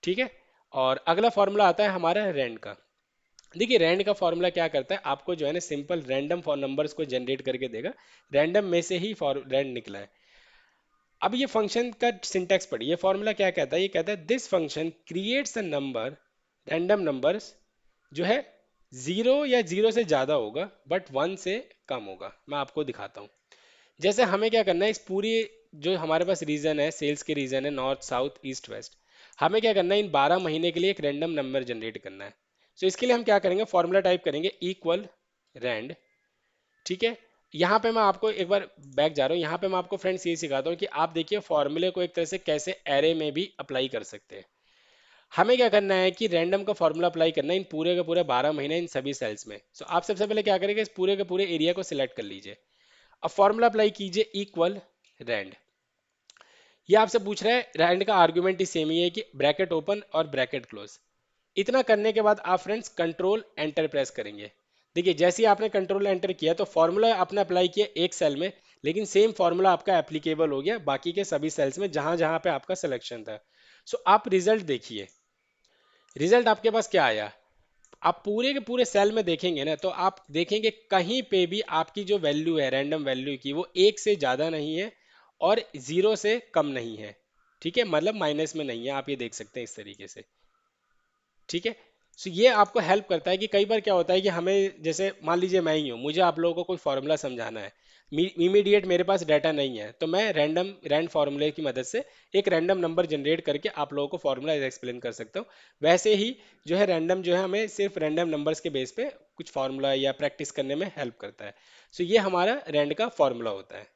ठीक है। और अगला फॉर्मूला आता है हमारा रैंड का। देखिए रैंड का फॉर्मूला क्या करता है, आपको जो है ना सिंपल रैंडम फॉर नंबर्स को जनरेट करके देगा। रैंडम में से ही फॉर रैंड निकला है। अब ये फंक्शन का सिंटैक्स पढ़िए, ये फॉर्मूला क्या कहता है, ये कहता है this function creates a number, random numbers जो है जीरो या जीरो से ज्यादा होगा बट वन से कम होगा। मैं आपको दिखाता हूँ। जैसे हमें क्या करना है, इस पूरी जो हमारे पास रीजन है, सेल्स के रीजन है, नॉर्थ साउथ ईस्ट वेस्ट, हमें क्या करना है, इन 12 महीने के लिए एक रैंडम नंबर जनरेट करना है। तो इसके लिए हम क्या करेंगे, फॉर्मूला टाइप करेंगे इक्वल रैंड। ठीक है। यहाँ पे मैं आपको एक बार बैक जा रहा हूँ, यहाँ पे मैं आपको फ्रेंड्स ये सिखाता हूँ कि आप देखिए फॉर्मूले को एक तरह से कैसे एरे में भी अप्लाई कर सकते हैं। हमें क्या करना है कि रैंडम का फॉर्मूला अप्लाई करना है इन पूरे के पूरे 12 महीने इन सभी सेल्स में। सो आप सबसे पहले क्या करेंगे, इस पूरे के पूरे एरिया को सिलेक्ट कर लीजिए। अब फॉर्मूला अप्लाई कीजिए इक्वल रैंड। ये आपसे पूछ रहा है, रैंड का आर्गुमेंट ही सेम ही है कि ब्रैकेट ओपन और ब्रैकेट क्लोज। इतना करने के बाद आप फ्रेंड्स कंट्रोल एंटर प्रेस करेंगे। देखिए जैसे ही आपने कंट्रोल एंटर किया तो फॉर्मूला आपने अप्लाई किया एक सेल में, लेकिन सेम फॉर्मूला आपका एप्लीकेबल हो गया बाकी के सभी सेल्स में जहां जहां पे आपका सिलेक्शन था। सो आप रिजल्ट देखिए, रिजल्ट आपके पास क्या आया। आप पूरे के पूरे सेल में देखेंगे ना, तो आप देखेंगे कहीं पे भी आपकी जो वैल्यू है रैंडम वैल्यू की, वो एक से ज़्यादा नहीं है और जीरो से कम नहीं है। ठीक है, मतलब माइनस में नहीं है, आप ये देख सकते हैं इस तरीके से। ठीक है। सो ये आपको हेल्प करता है कि कई बार क्या होता है कि हमें, जैसे मान लीजिए मैं ही हूँ, मुझे आप लोगों को कोई फॉर्मूला समझाना है, इमीडिएट मेरे पास डाटा नहीं है, तो मैं रैंडम रैंड फार्मूले की मदद से एक रैंडम नंबर जनरेट करके आप लोगों को फॉर्मूला एक्सप्लेन कर सकता हूँ। वैसे ही जो है रैंडम जो है हमें सिर्फ रैंडम नंबर्स के बेस पे कुछ फार्मूला या प्रैक्टिस करने में हेल्प करता है। सो ये हमारा रैंड का फॉर्मूला होता है।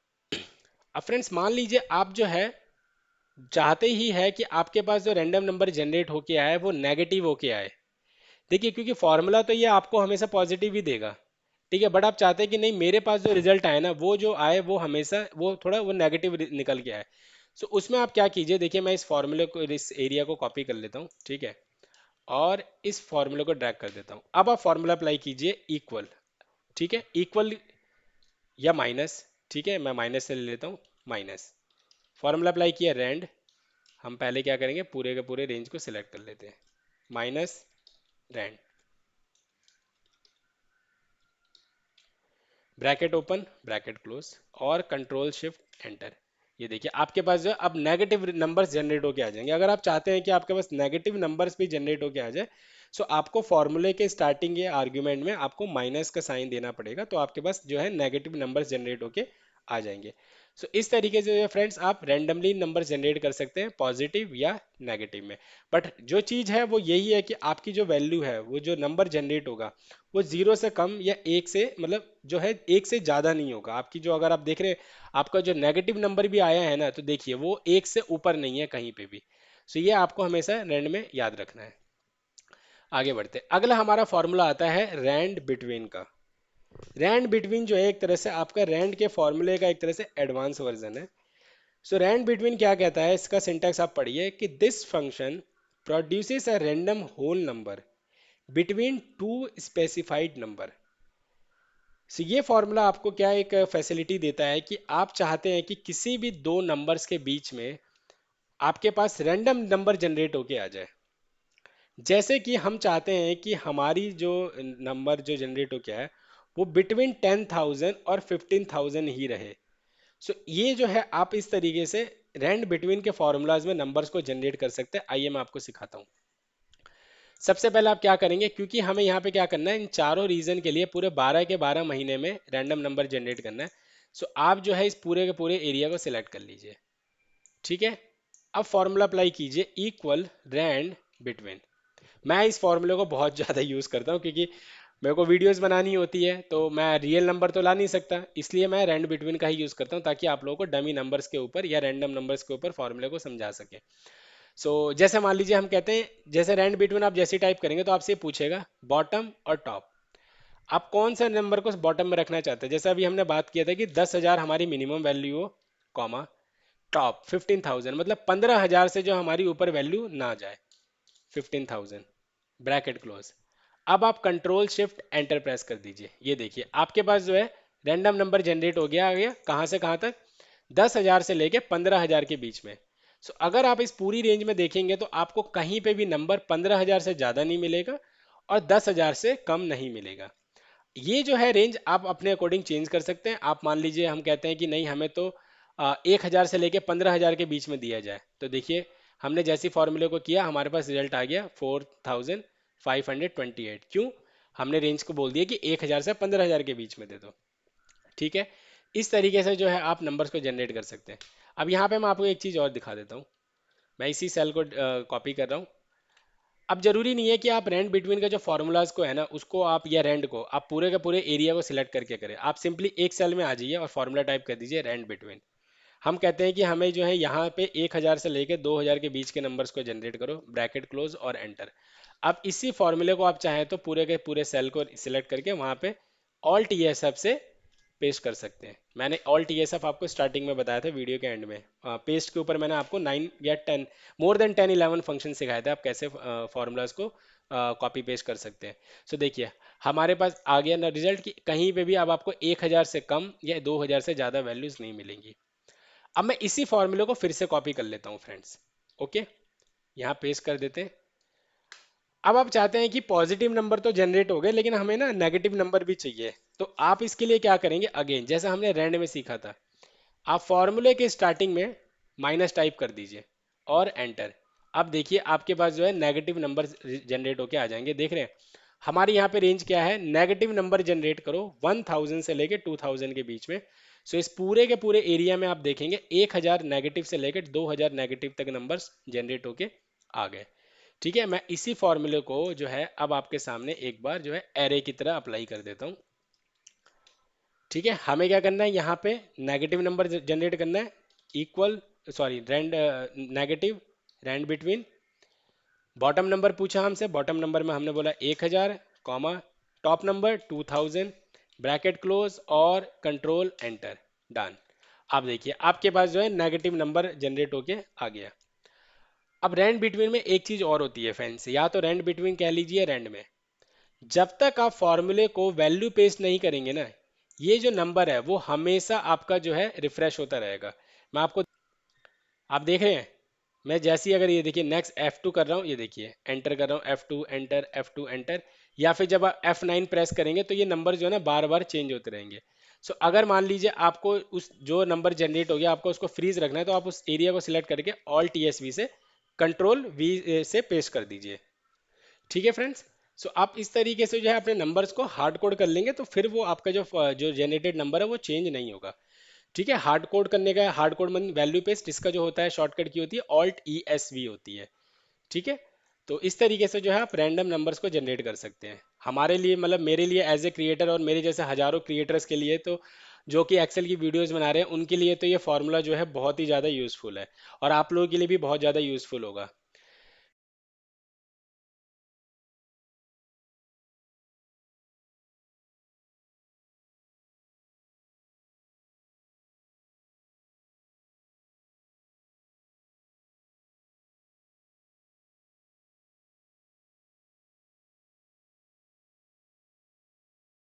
अब फ्रेंड्स मान लीजिए आप जो है चाहते ही है कि आपके पास जो रैंडम नंबर जनरेट होके आए वो नेगेटिव होके आए। देखिए क्योंकि फॉर्मूला तो ये आपको हमेशा पॉजिटिव ही देगा, ठीक है, बट आप चाहते हैं कि नहीं मेरे पास जो रिजल्ट आए ना वो जो आए वो हमेशा वो थोड़ा वो नेगेटिव निकल के आए। सो उसमें आप क्या कीजिए, देखिए मैं इस फॉर्मूले को, इस एरिया को कॉपी कर लेता हूँ, ठीक है, और इस फॉर्मूले को ड्रैग कर देता हूँ। अब आप फॉर्मूला अप्लाई कीजिए इक्वल, ठीक है, इक्वल या माइनस, ठीक है, मैं माइनस से ले लेता हूँ, माइनस। फॉर्मूला अप्लाई किया रैंड, हम पहले क्या करेंगे पूरे के पूरे रेंज को सिलेक्ट कर लेते हैं, minus rand, bracket open bracket close और कंट्रोल शिफ्ट एंटर। ये देखिए आपके पास जो है अब नेगेटिव नंबर्स जनरेट होके आ जाएंगे। अगर आप चाहते हैं कि आपके पास नेगेटिव नंबर्स भी जनरेट होके आ जाए, सो आपको फॉर्मूले के स्टार्टिंग या आर्ग्यूमेंट में आपको माइनस का साइन देना पड़ेगा, तो आपके पास जो है नेगेटिव नंबर्स जनरेट होके आ जाएंगे। सो इस तरीके से जो है फ्रेंड्स आप रैंडमली नंबर जनरेट कर सकते हैं पॉजिटिव या नेगेटिव में। बट जो चीज़ है वो यही है कि आपकी जो वैल्यू है, वो जो नंबर जनरेट होगा वो जीरो से कम या एक से, मतलब जो है एक से ज़्यादा नहीं होगा। आपकी जो, अगर आप देख रहे हैं आपका जो नेगेटिव नंबर भी आया है ना, तो देखिए वो एक से ऊपर नहीं है कहीं पे भी। सो ये आपको हमेशा रैंड में याद रखना है। आगे बढ़ते हैं। अगला हमारा फॉर्मूला आता है रैंड बिटवीन का। रैंड बिटवीन जो है एक तरह से आपका रैंड के फॉर्मूले का एक तरह से एडवांस वर्जन है। सो रैंड बिटवीन क्या कहता है, इसका सिंटैक्स आप पढ़िए कि this function produces a random whole number between two specified number. So ये फॉर्मूला आपको क्या एक फैसिलिटी देता है कि आप चाहते हैं कि किसी भी दो नंबर्स के बीच में आपके पास रैंडम नंबर जनरेट होके आ जाए। जैसे कि हम चाहते हैं कि हमारी जो नंबर जो जनरेट होके आए वो बिटवीन 10,000 और 15,000 ही रहे। सो ये जो है आप इस तरीके से रैंड बिटवीन के फॉर्मूलाज में नंबर्स को जनरेट कर सकते हैं। आइए मैं आपको सिखाता हूँ। सबसे पहले आप क्या करेंगे, क्योंकि हमें यहाँ पे क्या करना है, इन चारों रीजन के लिए पूरे 12 के 12 महीने में रैंडम नंबर जनरेट करना है। सो आप जो है इस पूरे के पूरे एरिया को सिलेक्ट कर लीजिए, ठीक है। अब फॉर्मूला अप्लाई कीजिए इक्वल रैंड बिटवीन। मैं इस फॉर्मूले को बहुत ज़्यादा यूज़ करता हूँ क्योंकि मेरे को वीडियोस बनानी होती है तो मैं रियल नंबर तो ला नहीं सकता, इसलिए मैं रैंड बिटवीन का ही यूज़ करता हूँ ताकि आप लोगों को डमी नंबर्स के ऊपर या रैंडम नंबर्स के ऊपर फॉर्मूले को समझा सके। जैसे मान लीजिए हम कहते हैं, जैसे रैंड बिटवीन आप जैसे टाइप करेंगे तो आपसे ये पूछेगा बॉटम और टॉप, आप कौन सा नंबर को बॉटम में रखना चाहते हैं। जैसे अभी हमने बात किया था कि 10,000 हमारी मिनिमम वैल्यू हो, कॉमा टॉप 15,000, मतलब 15,000 से जो हमारी ऊपर वैल्यू ना जाए, 15,000 ब्रैकेट क्लोज। अब आप कंट्रोल शिफ्ट एंटर प्रेस कर दीजिए। ये देखिए आपके पास जो है रैंडम नंबर जनरेट हो गया, आ गया कहाँ से कहाँ तक, 10,000 से लेके 15,000 के बीच में। सो अगर आप इस पूरी रेंज में देखेंगे तो आपको कहीं पे भी नंबर 15,000 से ज़्यादा नहीं मिलेगा और 10,000 से कम नहीं मिलेगा। ये जो है रेंज आप अपने अकॉर्डिंग चेंज कर सकते हैं। आप मान लीजिए हम कहते हैं कि नहीं हमें तो 1,000 से लेके 15,000 के बीच में दिया जाए, तो देखिए हमने जैसी फॉर्मूले को किया हमारे पास रिजल्ट आ गया 4,528। क्यों? हमने रेंज को बोल दिया कि 1,000 से 15,000 के बीच में दे दो। ठीक है, इस तरीके से जो है आप नंबर्स को जनरेट कर सकते हैं। अब यहाँ पे मैं आपको एक चीज़ और दिखा देता हूँ। मैं इसी सेल को कॉपी कर रहा हूँ। अब जरूरी नहीं है कि आप रेंट बिटवीन का जो फॉर्मूलाज को है ना उसको आप या रेंट को आप पूरे का पूरे एरिया को सिलेक्ट करके करें। आप सिंपली एक सेल में आ जाइए और फॉर्मूला टाइप कर दीजिए रेंट बिटवीन। हम कहते हैं कि हमें जो है यहाँ पे 1,000 से लेके 2,000 के बीच के नंबर्स को जनरेट करो, ब्रैकेट क्लोज और एंटर। अब इसी फॉर्मूले को आप चाहें तो पूरे के पूरे सेल को सिलेक्ट करके वहां पे ऑल्ट ये सब से पेस्ट कर सकते हैं। मैंने ऑल्ट ये सब आपको स्टार्टिंग में बताया था वीडियो के एंड में। पेस्ट के ऊपर मैंने आपको 9 या 10, मोर देन 10 11 फंक्शन सिखाए थे, आप कैसे फॉर्मूलाज को कॉपी पेस्ट कर सकते हैं। सो देखिए हमारे पास आ गया ना रिजल्ट कि कहीं पे भी अब आपको 1,000 से कम या 2,000 से ज़्यादा वैल्यूज नहीं मिलेंगी। अब मैं इसी फॉर्मूले को फिर से कॉपी कर लेता हूँ फ्रेंड्स। ओके, यहाँ पेस्ट कर देते हैं। अब आप चाहते हैं कि पॉजिटिव नंबर तो जनरेट हो गए लेकिन हमें ना नेगेटिव नंबर भी चाहिए। तो आप इसके लिए क्या करेंगे, अगेन जैसा हमने रैंड में सीखा था, आप फॉर्मूले के स्टार्टिंग में माइनस टाइप कर दीजिए और एंटर। अब देखिए आपके पास जो है नेगेटिव नंबर जनरेट होके आ जाएंगे। देख रहे हैं हमारे यहाँ पे रेंज क्या है, नेगेटिव नंबर जनरेट करो 1,000 से लेके 2,000 के बीच में। सो इस पूरे के पूरे एरिया में आप देखेंगे 1,000 नेगेटिव से लेकर 2,000 नेगेटिव तक नंबर्स जनरेट होके आ गए। ठीक है, मैं इसी फॉर्मूले को जो है अब आपके सामने एक बार जो है एरे की तरह अप्लाई कर देता हूँ। ठीक है, हमें क्या करना है, यहाँ पे नेगेटिव नंबर जनरेट करना है, equal sorry rand negative rand between. Bottom number पूछा हमसे, बॉटम नंबर में हमने बोला 1,000 comma top number 2,000 bracket close और कंट्रोल एंटर, डन। आप देखिए आपके पास जो है नेगेटिव नंबर जनरेट होके आ गया। अब रैंड बिटवीन में एक चीज और होती है फैंस, या तो रैंड बिटवीन कह लीजिए रैंड में, जब तक आप फॉर्मूले को वैल्यू पेस्ट नहीं करेंगे ना, ये जो नंबर है वो हमेशा आपका जो है रिफ्रेश होता रहेगा। मैं आपको, आप देख रहे हैं मैं जैसे ही अगर ये देखिए नेक्स्ट F2 कर रहा हूँ, ये देखिए एंटर कर रहा हूँ, F2 एंटर, F2 एंटर, या फिर जब आप F9 प्रेस करेंगे तो ये नंबर जो है ना बार बार चेंज होते रहेंगे। सो अगर मान लीजिए आपको उस जो नंबर जनरेट हो गया आपको उसको फ्रीज रखना है तो आप उस एरिया को सिलेक्ट करके ऑल्ट ESV से कंट्रोल V से पेस्ट कर दीजिए। ठीक है फ्रेंड्स, सो आप इस तरीके से जो है अपने नंबर्स को हार्ड कोड कर लेंगे तो फिर वो आपका जो जो जनरेटेड नंबर है वो चेंज नहीं होगा। ठीक है, हार्ड कोड करने का, hard code mean value paste, इसका जो होता है शॉर्टकट की होती है ऑल्ट ESV होती है। ठीक है, तो इस तरीके से जो है आप रैंडम नंबर्स को जनरेट कर सकते हैं। हमारे लिए मतलब मेरे लिए एज ए क्रिएटर और मेरे जैसे हजारों क्रिएटर्स के लिए तो जो कि एक्सेल की वीडियोस बना रहे हैं उनके लिए तो ये फॉर्मूला जो है बहुत ही ज़्यादा यूज़फुल है और आप लोगों के लिए भी बहुत ज़्यादा यूज़फुल होगा।